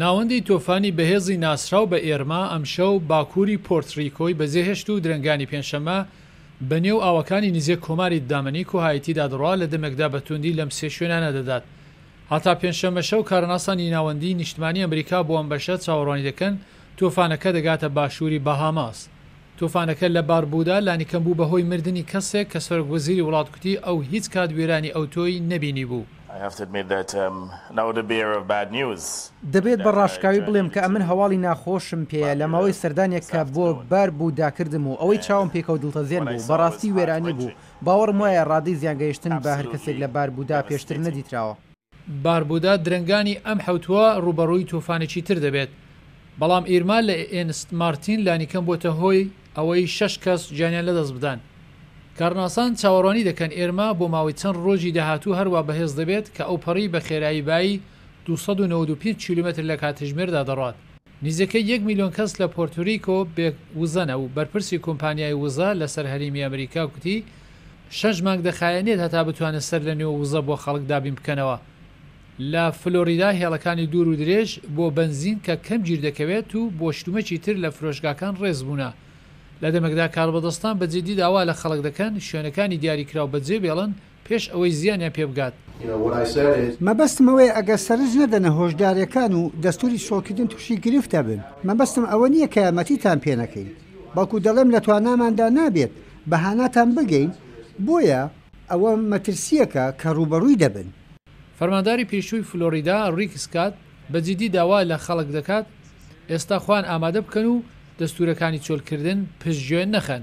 ناوەندی تۆفانی بەهێزی ناسراو بە ئێرما ئەمشەو باکووری پۆرتریکۆی بەجێهێشت و درنگانی پێنجشەممە بەنێو ئاوەکانی نزیک کۆماری دامەنیک و هایتیدا دڕوا لە دەمێکدا بەتوندی لەم سێ شوێنانە دەدات. هەتا پێنجشەممە شەو کارناسانی ناوەندی نیشتمانی ئەمریکا بۆ ئەم بەشە چاوەڕوانی دەکەن تۆفانەکە دەگاتە باشووری بەهاماس. تۆفانەکە لە باربوودا لانیکەم بوو بەهۆی مردنی کەسێک کە سەرۆکوەزیری وڵات کوتی ئەو هیچ کات وێرانی ئەوتۆی نەبینی بوو. دەبێت بە ڕاشکاوی بڵێم کە ئەمن هەواڵی ناخۆشم پێەیە لە ماوەی سەردانێک کە بۆ بار بوو داکردم و ئەوەی چاوم پێکەوت دڵتەزێن بوو بەڕاستی وێرانی بوو باوەڕم وایە ڕادەی زیانگەیشتن بە هەر کەسێک لە باربوودا پێشتر نەدیتراوە. باربوودا درنگانی ئەم حوتووە ڕوبەڕووی تۆفانێکی تر دەبێت، بەڵام ئیرما لە ئێنست مارتین لانیکەم بۆتە هۆی ئەوەی 6 کەس جانیان لەدەست بدەن. کارناسان چاوەڕوانی دەکەن ئێرما بۆ ماوەی چەند ڕۆژی داهاتوو هەروە بەهێز دەبێت کە ئەو پەڕی بە خێرایی بایی 295 کیلومتر لە کاتژمێردا دەڕات. نزیکەی 1 میلیۆن کەس لە پۆرتۆریکۆ بێوزەنە و بەرپرسی کۆمپانیای وزە لەسەر هەریمی ئەمریکا کوتی 6 مانگ دەخایەنێت هەتا بتوانێت سەر لە نێو وزە بۆ خەڵک دابین بکەنەوە. لە فلۆریدا هێڵەکانی دوور و درێژ بۆ بنزین کە کەم گیر دەکەوێت و بۆ شتومەکی تر لە فرۆشگاکان ڕێز بوونە. لە دەمەکدا کاربەدەستان بەجێدی داوا لە خەڵک دەکەن شوێنەکانی دیاریکراو بەجێ بێڵن پێش ئەوەی زیانیان پێ بگات. مەبەستمەوەی ئەگە سەرنج نەدەنە هۆشداریەکان و دەستوری سۆڵکردن تووشی گرفتە بن. مەبەستم ئەوە نییە کە یارمەتیتان پێ نەکەین، بەڵکو دەڵێم لە تواناماندا نابێت بەهاناتان بگەین، بۆیە ئەوە مەترسیەکە کە ڕوبەڕووی دەبن. فەرمانداری پێشووی فلۆریدا ڕیک سکات بەجددی داوا لە خەڵک دەکات ئێستا خوان ئامادە بکەن و دەستورەکانی چۆلکردن پشتگوێن نەخەن.